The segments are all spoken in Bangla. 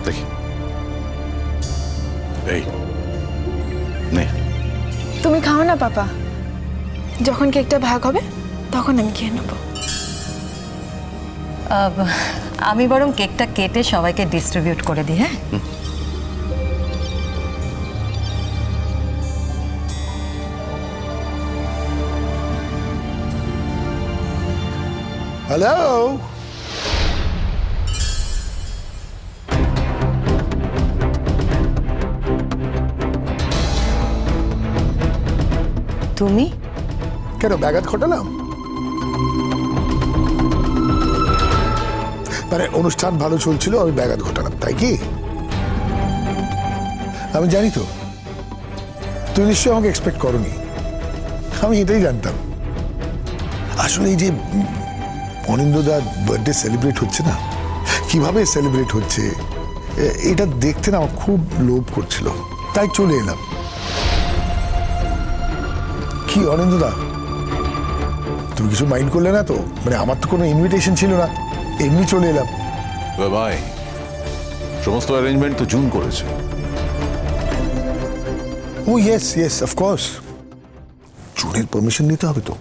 দেখি এই নে। তুমি খাও না পাপা, যখন কেকটা ভাগ হবে তখন আমি খেয়ে নেব। আমি বরং কেকটা কেটে সবাইকে ডিস্ট্রিবিউট করে দিই। হ্যাঁ, হ্যালো, তুমি কেন ব্যাঘাত ঘটালাম? মানে অনুষ্ঠান ভালো চলছিল, আমি ব্যাঘাত ঘটালাম তাই কি? আমি জানি তো তুমি নিশ্চয়ই আমাকে এক্সপেক্ট করোনি, আমি এটাই জানতাম। আসলে এই যে অনিন্দ্যদার বার্থডে সেলিব্রেট হচ্ছে না, কিভাবে সেলিব্রেট হচ্ছে এটা দেখতে না আমার খুব লোভ করছিল, তাই চলে এলাম। কি অনিন্দ্যদা, তুমি কিছু মাইন্ড করলে না তো? মানে আমার তো কোনো ইনভিটেশন ছিল না, এমনি চলে এলাম। ভাই সমস্ত অ্যারেঞ্জমেন্ট তো জুন করেছে। ও ইয়েস ইয়েস অফকোর্স, জুনের পারমিশন নিতে হবে তো।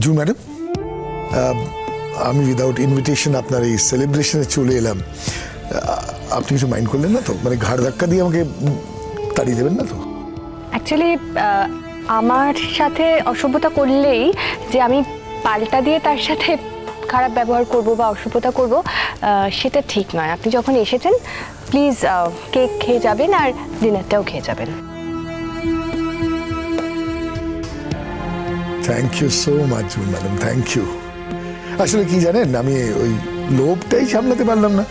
জুন ম্যাডাম, আমি উইদাউট ইনভিটেশন আপনার এই সেলিব্রেশনে চলে এলাম, আপনি কিছু মাইন্ড করলেন না তো? মানে ঘাড় ধাক্কা দিয়ে আমাকে তাড়িয়ে দেবেন না তো? অ্যাকচুয়ালি আমার সাথে অসভ্যতা করলেই যে আমি পাল্টা দিয়ে তার সাথে খারাপ ব্যবহার করব বা অসভ্যতা করব, সেটা ঠিক নয়। আপনি যখন এসেছেন প্লিজ কেক খেয়ে যাবেন আর ডিনারটাও খেয়ে যাবেন। Thank you so much June madam, thank you. আসলে কি জানেন, আমি ওই লোভটাই সামলাতে পারলাম না,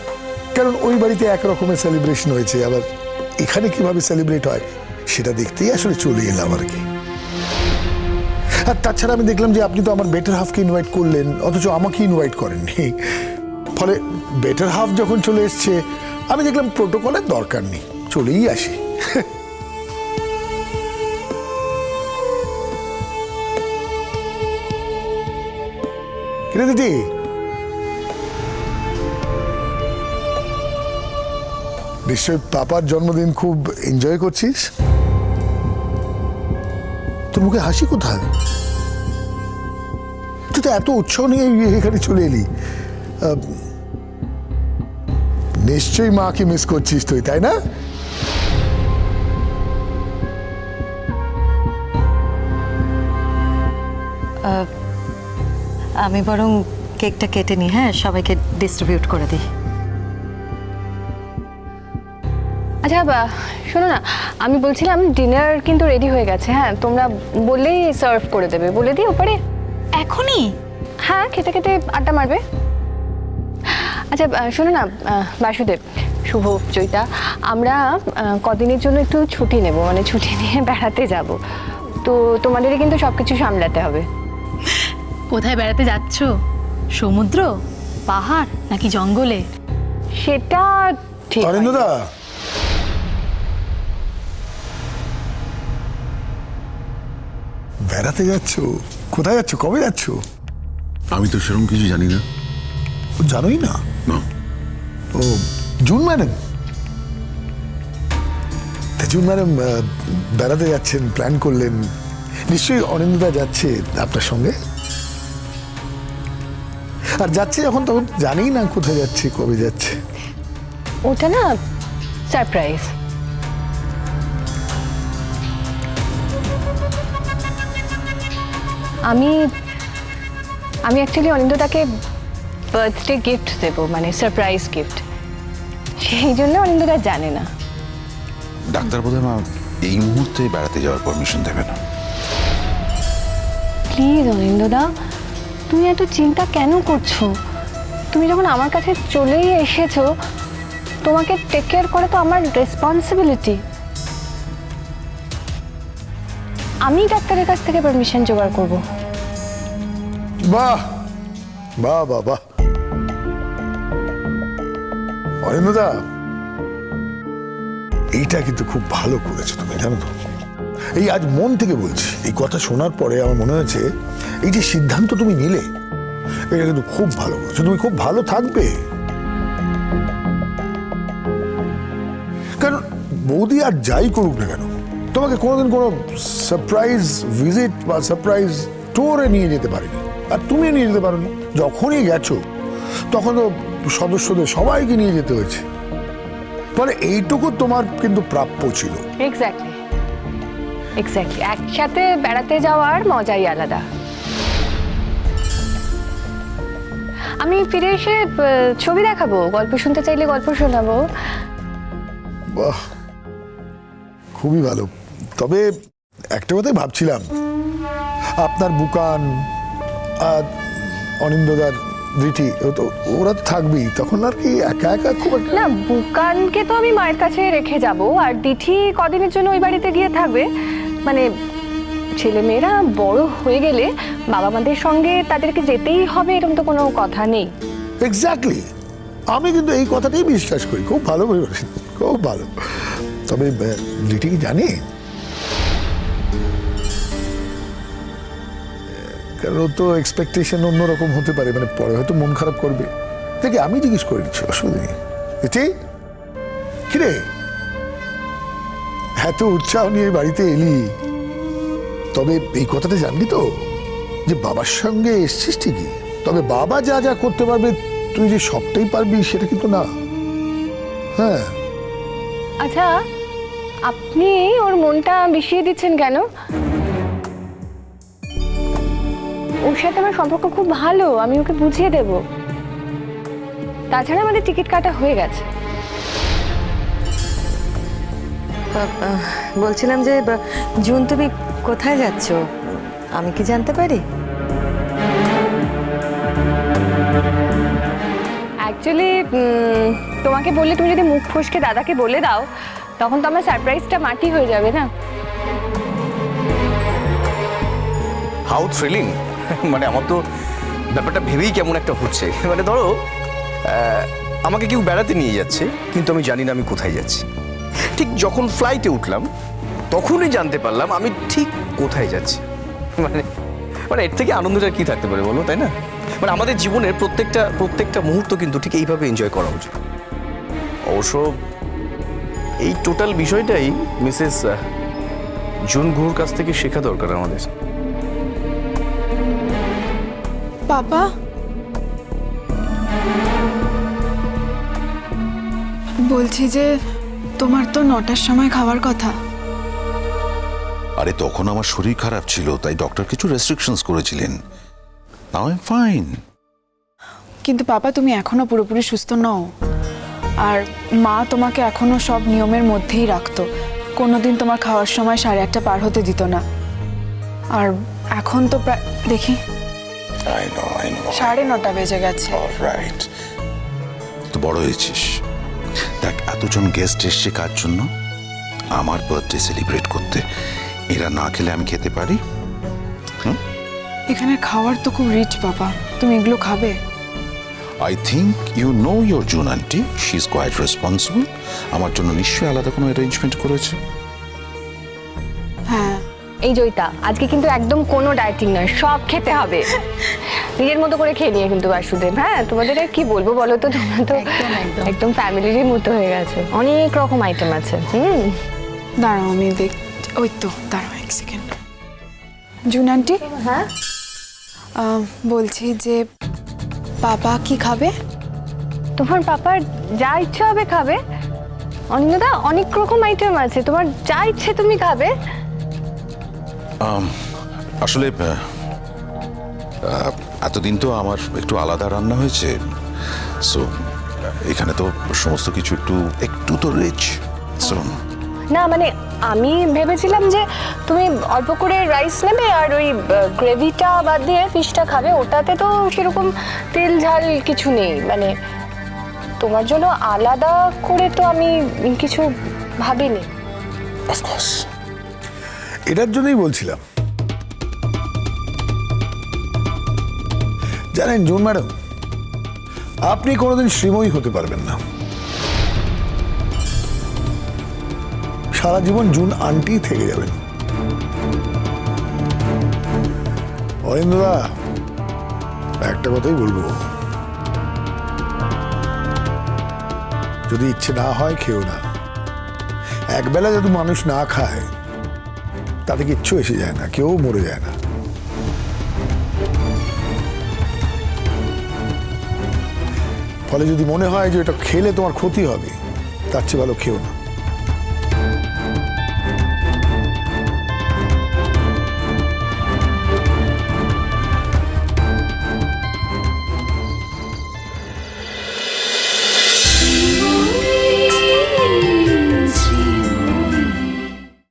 কারণ ওই বাড়িতে একরকমের সেলিব্রেশন হয়েছে, আবার এখানে কিভাবে সেলিব্রেট হয় সেটা দেখতেই আসলে চলে এলাম আর কি। আর তাছাড়া আমি দেখলাম যে আপনি তো আমার বেটার হাফকে ইনভাইট করলেন, অথচ আমাকে ইনভাইট করেননি। ফলে বেটার হাফ যখন চলে এসছে আমি দেখলাম প্রোটোকলের দরকার নেই, চলেই আসি। কিরে দিদি, নিশ্চয় পাপার জন্মদিন খুব এনজয় করছিস? তোর মুখে হাসি কোথায়? তুই তো এত উৎসাহ নিয়ে এখানে চলে এলি, নিশ্চয়ই মাকে মিস করছিস তুই, তাই না? আমি বরং কেকটা কেটে নিই। হ্যাঁ, সবাইকে ডিস্ট্রিবিউট করে দিই। আচ্ছা শোনো না, আমি বলছিলাম ডিনার কিন্তু রেডি হয়ে গেছে। হ্যাঁ, তোমরা বললেই সার্ভ করে দেবে, বলে দিই ওপরে এখনই? হ্যাঁ, খেতে খেতে আড্ডা মারবে। আচ্ছা শোনো না বাসুদেব, শুভ, চৈতা, আমরা কদিনের জন্য একটু ছুটি নেব, মানে ছুটি নিয়ে বেড়াতে যাব, তো তোমাদেরই কিন্তু সব কিছু সামলাতে হবে। কোথায় বেড়াতে যাচ্ছ? সমুদ্র, পাহাড় নাকি জঙ্গলে? সেটা ঠিক হয়নি। অরিন্দদা, বেড়াতে যাচ্ছ? কোথায় যাচ্ছ, কবে যাচ্ছ? আমি তো সেরকম কিছু জানি না। জানোই না? না। ও জুন ম্যাডাম, জুন ম্যাডাম বেড়াতে যাচ্ছেন, প্ল্যান করলেন, নিশ্চয়ই অনিন্দা যাচ্ছে আপনার সঙ্গে। আর যাচ্ছে যখন, তখন জানি না কোথায় যাচ্ছে, কবে যাচ্ছে। ওটা না সারপ্রাইজ। আমি অ্যাকচুয়ালি অনিন্দটাকে বার্থডে গিফট দেব, মানে সারপ্রাইজ গিফট, সেই জন্য অনিন্দটা জানে না। ডাক্তার বোধহয় মা এই মুহূর্তে বেড়াতে যাওয়ার পারমিশন দেবে না। প্লিজ অনিন্দদা, তুমি এত চিন্তা কেন করছো? তুমি যখন আমার কাছে চলেই এসেছো, তোমাকে টেক কেয়ার করা তো আমার রেসপন্সিবিলিটি। আমি ডাক্তারের কাছ থেকে পারমিশন জোগাড় করবো। বাহ বাহ বাহ বাহ, অরিন্দদা এইটা কিন্তু খুব ভালো করেছো তুমি, জানো তো? এই আজ মন থেকে বলছি, এই কথা শোনার পরে আমার মনে হয়েছে এই যে সিদ্ধান্ত তুমি নিলে, এটা কিন্তু খুব ভালো করেছো, তুমি খুব ভালো থাকবে। বৌদি আর যাই করুক না কেন, তোমাকে কোনোদিন কোনো সারপ্রাইজ ভিজিট বা সারপ্রাইজ ট্যুরে নিয়ে যেতে পারেনি, আর তুমি নিয়ে যেতে পারোনি। যখনই গেছো তখন তো সদস্যদের সবাইকে নিয়ে যেতে হয়েছে, ফলে এইটুকু তোমার কিন্তু প্রাপ্য ছিল। এক্স্যাক্টলি এক্স্যাক্টলি, একসাথে বেড়াতে যাওয়ার মজাই আলাদা। আমি ফিরে এসে ছবি দেখাবো, গল্প শুনতে চাইলে গল্প শোনাবো। বাহ, খুবই ভালো। তবে একটা কথাই ভাবছিলাম, আপনার বুকান আর অনিন্দদার দিঠি ওরা তো থাকবেই, তখন আর কি একা একা খুব একটা। না, বুকানকে তো আমি মায়ের কাছে রেখে যাব, আর দিঠি কদিনের জন্য ওই বাড়িতে গিয়ে থাকবে। মানে ছেলেমেয়েরা বড় হয়ে গেলে বাবা মাদের সঙ্গে তাদেরকে যেতেই হবে এরকম তো কোনো কথা নেই। এক্স্যাক্টলি, আমি কিন্তু এই কথাটাই বিশ্বাস করি। খুব ভালো বলেছেন, খুব ভালো। তবে লিটি কি জানি, কারণ ও তো এক্সপেকটেশন অন্যরকম হতে পারে, মানে পরে হয়তো মন খারাপ করবে। দেখে আমি জিজ্ঞেস করে নিচ্ছি, অসুবিধা নেই। লিটি, কিরে এত উৎসাহ নিয়ে বাড়িতে এলি, তবে এই কথাটা জানলি তো যে বাবার সঙ্গে এসছিস ঠিকই, তবে বাবা যা যা করতে পারবে তুই যে সবটাই পারবি সেটা কিন্তু না। হ্যাঁ, আচ্ছা, আপনি ওর মনটা বিষিয়ে দিচ্ছেন কেন? ওর সাথে আমার সম্পর্ক খুব ভালো, আমি ওকে বুঝিয়ে দেব। তাছাড়া আমাদের টিকিট কাটা হয়ে গেছে। বলছিলাম যে জুন, তুমি কোথায় যাচ্ছ, আমি কি জানতে পারি? অ্যাকচুয়ালি তোমাকে বললে, তুমি যদি মুখ ফসকে দাদাকে বলে দাও, তখন তো আমার সারপ্রাইজটা মাটি হয়ে যাবে না। How thrilling! মানে আমার তো ব্যাপারটা ভেবেই কেমন একটা হচ্ছে। মানে ধরো আমাকে কেউ বেড়াতে নিয়ে যাচ্ছে, কিন্তু আমি জানি না আমি কোথায় যাচ্ছি। ঠিক যখন ফ্লাইটে উঠলাম তখনই জানতে পারলাম আমি ঠিক কোথায় যাচ্ছি। মানে মানে এর থেকে আনন্দটা কি থাকতে পারে বলো, তাই না? মানে আমাদের জীবনের প্রত্যেকটা মুহূর্ত কিন্তু ঠিক এইভাবে এনজয় করা উচিত। অবশ্য এই টোটাল বিষয়টাই মিসেস জুন গুহর কাছ থেকে শেখা দরকার আমাদের। পাপা, বলছি যে তোমার তো 9টার সময় খাওয়ার কথা। আরে তখন আমার শরীর খারাপ ছিল, তাই ডক্টর কিছু রেস্ট্রিকশনস করেছিলেন। Now I am fine. কিন্তু পাপা, তুমি এখনো পুরোপুরি সুস্থ নও, আর মা তোমাকে এখনো সব নিয়মের মধ্যেই রাখতো। কোনোদিন তোমার খাওয়ার সময় 8:30 পার হতে দিত না। আর এখন তো প্রায় দেখি আই নো 9:30 বেজে গেছে। অলরাইট, তো বড় হয়েছিস। দেখ, এতজন গেস্ট এসছে কার জন্য? আমার বার্থডে সেলিব্রেট করতে। এরা না খেলে আমি খেতে পারি? এখানে খাওয়ার তো খুব রিচ পাপা, তুমি এগুলো খাবে? I think you know your June aunty, she is quite responsible. আমার জন্য নিশ্চয়ই আলাদা কোনো অ্যারেঞ্জমেন্ট করেছে। হ্যাঁ। এই জয়িতা, আজকে কিন্তু একদম কোনো ডায়েটিং নয়, সব খেতে হবে। নিজের মতো করে খেয়ে নিয়ে কিন্তু বাসুদেব। হ্যাঁ, তোমাদের আর কি বলবো বলো তো, তোমরা তো একদম ফ্যামিলিরই মতো হয়ে গেছে। অনেক রকম আইটেম আছে। দাঁড়াও, আমি দেখ। ওই তো, দাঁড়াও 1 সেকেন্ড। জুন আন্টি, হ্যাঁ, বলছি যে পাপা কি খাবে? তোমার পাপার যা ইচ্ছা হবে খাবে। অনিন্দা, অনেক রকম আইটেম আছে, তোমার যা ইচ্ছে তুমি খাবে। আসলে এতদিন তো আমার একটু আলাদা রান্না হয়েছে, সো এখানে তো সমস্ত কিছু একটু তো রিচ। সো না, মানে আমি ভেবেছিলাম যে তুমি অল্প করে রাইস নেবে আর ওই গ্রেভিটা বাদ দিয়ে ফিশটা খাবে। ওটাতে তো সেরকম তেল ঝাল কিছু নেই। মানে তোমার জন্য আলাদা করে তো আমি কিছু ভাবিনি। অফকোর্স, এটার জন্যই বলছিলাম। জানেন জুন ম্যাডাম, আপনি কোনোদিন শ্রীময়ী হতে পারবেন না। সারা জীবন জুন আন্টি থেকে যাবেন। অরিন্দদা, একটা কথাই বলবো, যদি ইচ্ছে না হয় খেও না, একবেলা যদি মানুষ না খায় তাতে কিচ্ছু এসে যায় না, কেউ মরে যায় না। ফলে যদি মনে হয় যে এটা খেলে তোমার ক্ষতি হবে, তার চেয়ে ভালো খেও না।